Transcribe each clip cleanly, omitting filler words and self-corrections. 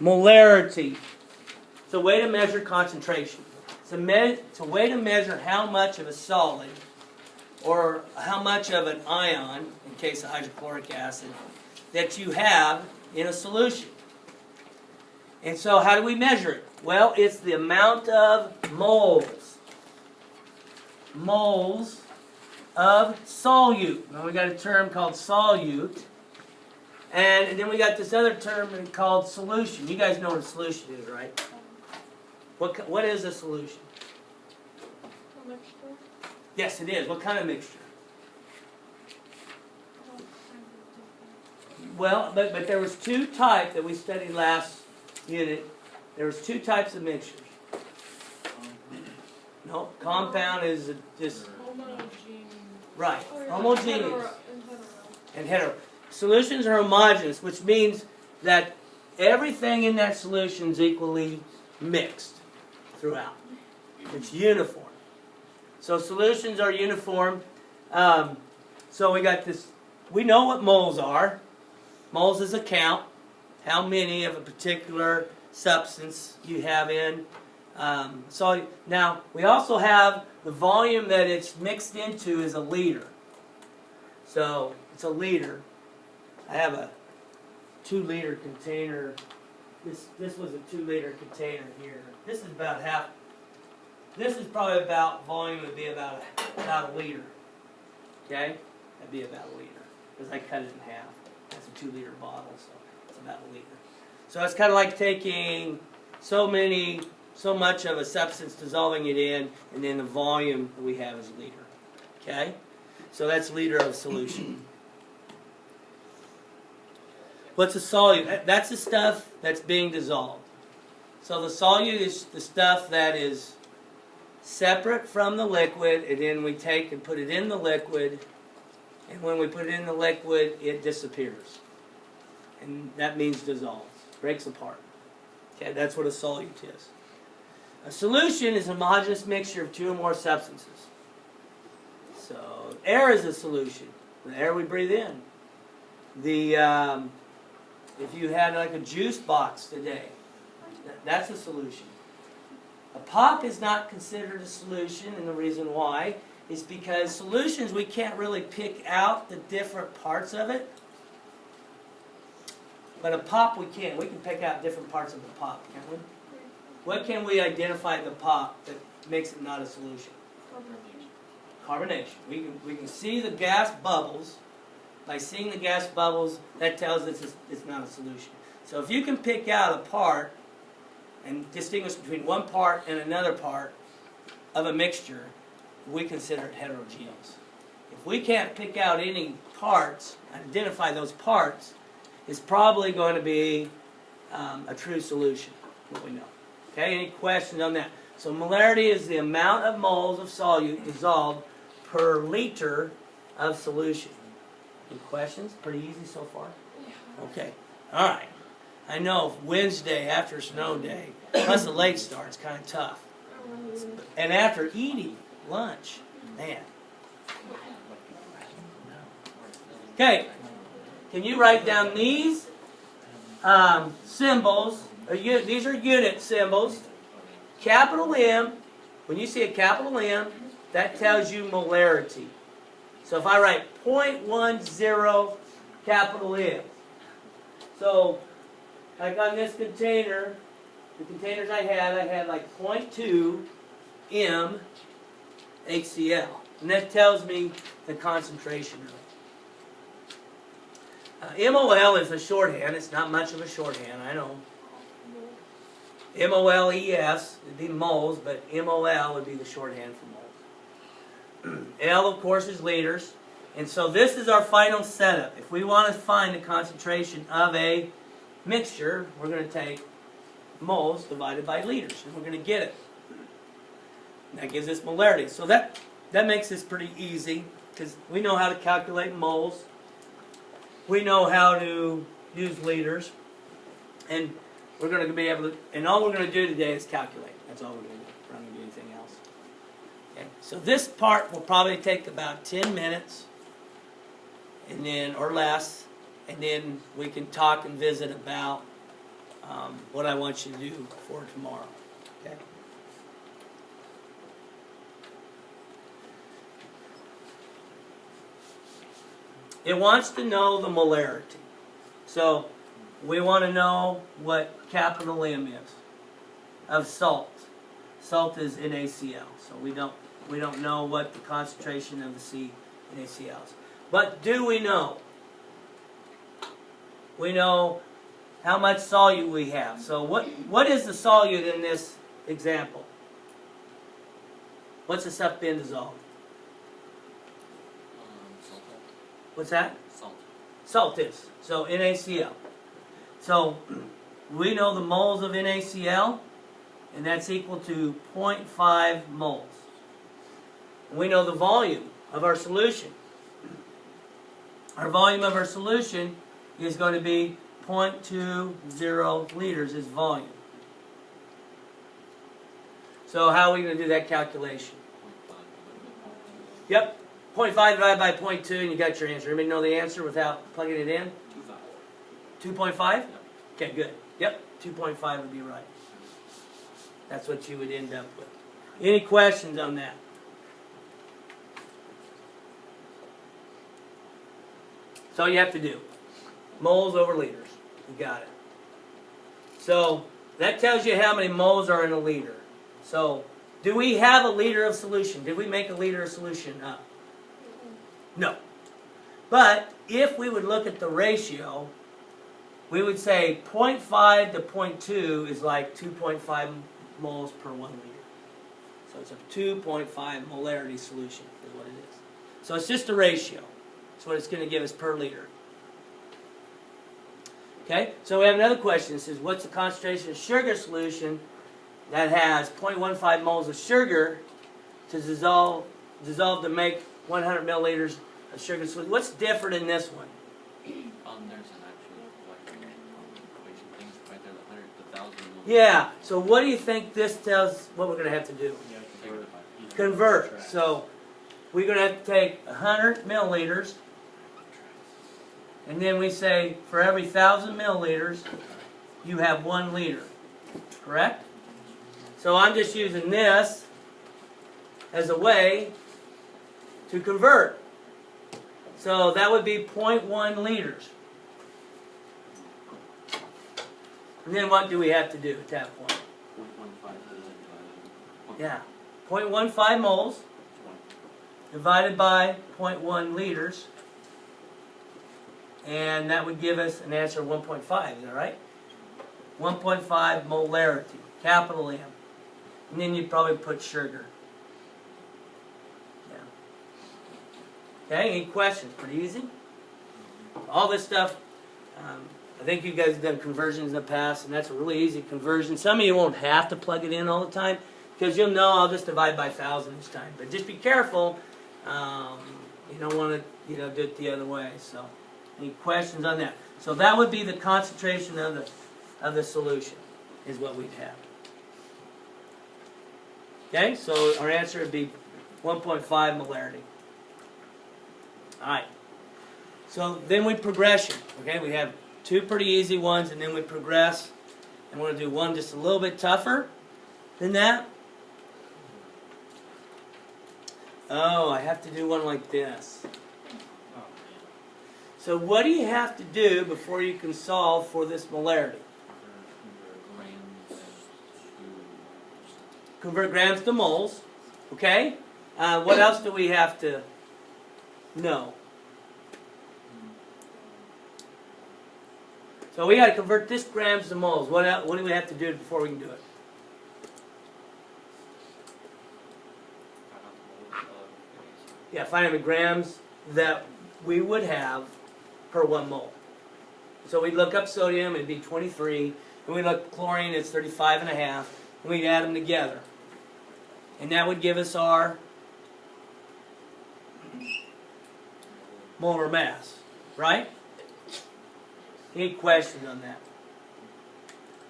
Molarity. It's a way to measure concentration. It's a way to measure how much of a solid, or how much of an ion, in case of hydrochloric acid, that you have in a solution. And so how do we measure it? Well, it's the amount of moles. Moles of solute. Now we got a term called solute. And then we got this other term called solution. You guys know what a solution is, right? What is a solution? A mixture. Yes, it is. What kind of mixture? Well, but there was two types that we studied last unit. There was two types of mixtures. No, compound is just right. Homogeneous and hetero. Solutions are homogeneous, which means that everything in that solution is equally mixed throughout. It's uniform. So solutions are uniform. So we got this. We know what moles are. Moles is a count, how many of a particular substance you have in. So now we also have the volume that it's mixed into is a liter. So it's a liter. I have a 2-liter container. This was a 2-liter container here. This is about half. This is probably about volume would be about a liter. Okay, that'd be about a liter because I cut it in half. That's a 2-liter bottle, so it's about a liter. So it's kind of like taking so much of a substance, dissolving it in, and then the volume that we have is a liter. Okay, so that's a liter of solution. What's a solute? That's the stuff that's being dissolved. So the solute is the stuff that is separate from the liquid, and then we take and put it in the liquid, and when we put it in the liquid, it disappears. And that means dissolves, breaks apart. Okay, that's what a solute is. A solution is a homogeneous mixture of two or more substances. So air is a solution. The air we breathe in. If you had like a juice box today, that's a solution. A pop is not considered a solution, and the reason why is because solutions, we can't really pick out the different parts of it. But a pop we can. We can pick out different parts of the pop, can't we? What can we identify in the pop that makes it not a solution? Carbonation. We can see the gas bubbles. By seeing the gas bubbles, that tells us it's not a solution. So if you can pick out a part and distinguish between one part and another part of a mixture, we consider it heterogeneous. If we can't pick out any parts, identify those parts, it's probably going to be a true solution, what we know. Okay, any questions on that? So molarity is the amount of moles of solute dissolved per liter of solution. Any questions? Pretty easy so far? Okay, all right. I know Wednesday after a snow day, plus a late start, it's kind of tough. And after eating lunch, man. Okay, can you write down these symbols? These are unit symbols. Capital M, when you see a capital M, that tells you molarity. So if I write 0.10 capital M. So, like on this container, the containers I had like 0.2 M HCl. And that tells me the concentration of it. MOL is a shorthand. It's not much of a shorthand, I know. MOLES would be moles, but MOL would be the shorthand for moles. L, of course, is liters. And so this is our final setup. If we want to find the concentration of a mixture, we're going to take moles divided by liters, and we're going to get it. And that gives us molarity. So that makes this pretty easy, because we know how to calculate moles. We know how to use liters. And we're going to be able to, and all we're going to do today is calculate. That's all we're going to do. We're not going to do anything else. Okay. So this part will probably take about 10 minutes, and then, or less, and then we can talk and visit about what I want you to do for tomorrow. Okay? It wants to know the molarity. So we want to know what capital M is of salt. Salt is NaCl. So we don't know what the concentration of the C NaCl is. But do we know? We know how much solute we have. So what is the solute in this example? What's the stuff being dissolved? Salt. What's that? Salt. Salt is. So NaCl. So we know the moles of NaCl, and that's equal to 0.5 moles. And we know the volume of our solution. Our volume of our solution is going to be 0.20 liters is volume. So how are we going to do that calculation? Yep. 0.5 divided by 0.2 and you got your answer. Anybody know the answer without plugging it in? 2.5? Yep. Okay, good. Yep, 2.5 would be right. That's what you would end up with. Any questions on that? That's all you have to do. Moles over liters. You got it. So that tells you how many moles are in a liter. So do we have a liter of solution? Did we make a liter of solution up? No. But if we would look at the ratio, we would say 0.5 to 0.2 is like 2.5 moles per 1 liter. So it's a 2.5 molarity solution is what it is. So it's just a ratio. That's what it's going to give us per liter. Okay, so we have another question. It says, what's the concentration of sugar solution that has 0.15 moles of sugar to dissolve to make 100 milliliters of sugar solution? What's different in this one? There's an actual equation things right there, the 1,000 milliliters. Yeah, so what do you think this tells what we're going to have to do? Convert. So we're going to have to take 100 milliliters, and then we say for every 1,000 milliliters, you have 1 liter. Correct? So I'm just using this as a way to convert. So that would be 0.1 liters. And then what do we have to do at that point? 0.15 Yeah. 0.15 moles divided by 0.1 liters. And that would give us an answer of 1.5. Is that right? 1.5 molarity. Capital M. And then you'd probably put sugar. Yeah. Okay, any questions? Pretty easy? All this stuff, I think you guys have done conversions in the past, and that's a really easy conversion. Some of you won't have to plug it in all the time, because you'll know I'll just divide by 1,000 each time. But just be careful. You don't want to do it the other way. So, any questions on that? So that would be the concentration of the solution, is what we'd have. Okay, so our answer would be 1.5 molarity. All right. So then we progression. Okay, we have two pretty easy ones, and then we progress. And we're going to do one just a little bit tougher than that. Oh, I have to do one like this. So what do you have to do before you can solve for this molarity? Convert grams to moles. Okay? What else do we have to know? So we got to convert this grams to moles. What do we have to do before we can do it? Yeah, find how many grams that we would have per 1 mole. So we'd look up sodium, it'd be 23. And we'd look chlorine, it's 35.5. And we'd add them together. And that would give us our molar mass, right? Any questions on that?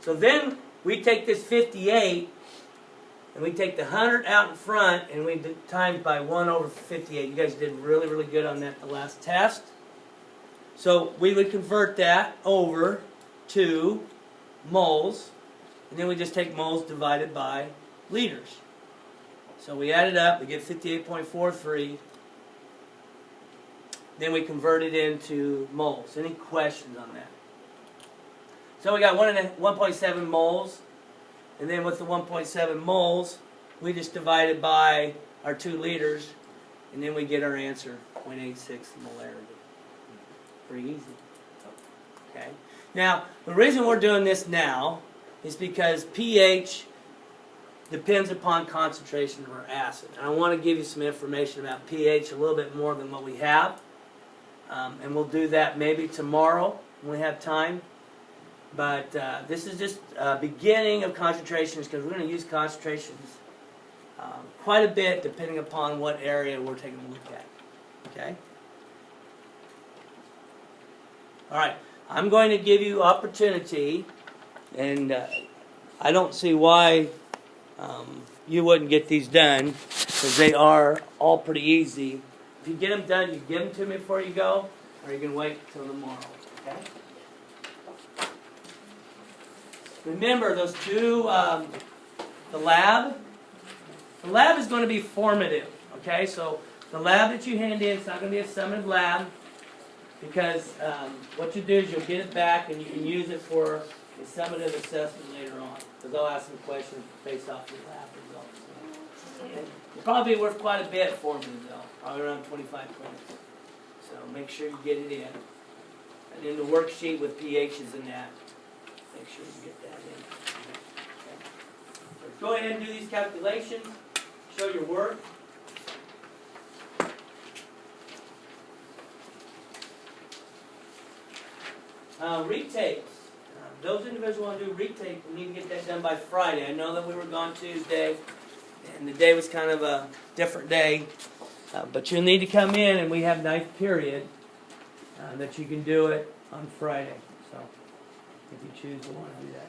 So then we take this 58 and we take the 100 out in front and we times by 1 over 58. You guys did really, really good on that the last test. So we would convert that over to moles, and then we just take moles divided by liters. So we add it up, we get 58.43. Then we convert it into moles. Any questions on that? So we got 1.7 moles, and then with the 1.7 moles, we just divide it by our 2 liters, and then we get our answer, 0.86 molarity. Pretty easy. Okay. Now, the reason we're doing this now is because pH depends upon concentration of our acid. And I want to give you some information about pH, a little bit more than what we have. And we'll do that maybe tomorrow when we have time. But this is just a beginning of concentrations, because we're going to use concentrations quite a bit depending upon what area we're taking a look at. Okay? All right. I'm going to give you opportunity, and I don't see why you wouldn't get these done, because they are all pretty easy. If you get them done, you give them to me before you go, or you can wait till tomorrow. Okay? Remember those two, the lab is going to be formative. Okay, so the lab that you hand in, it's not going to be a summative lab, because what you do is you'll get it back and you can use it for a summative assessment later on, because they'll ask some questions based off your lab results. Okay? It'll probably be worth quite a bit formative though, probably around 25 credits. So make sure you get it in. And then the worksheet with pHs in that, make sure you get that in. Okay. So go ahead and do these calculations, show your work. Retakes. Those individuals who want to do retake, we need to get that done by Friday. I know that we were gone Tuesday, and the day was kind of a different day. But you'll need to come in, and we have ninth period that you can do it on Friday. So if you choose to want to do that.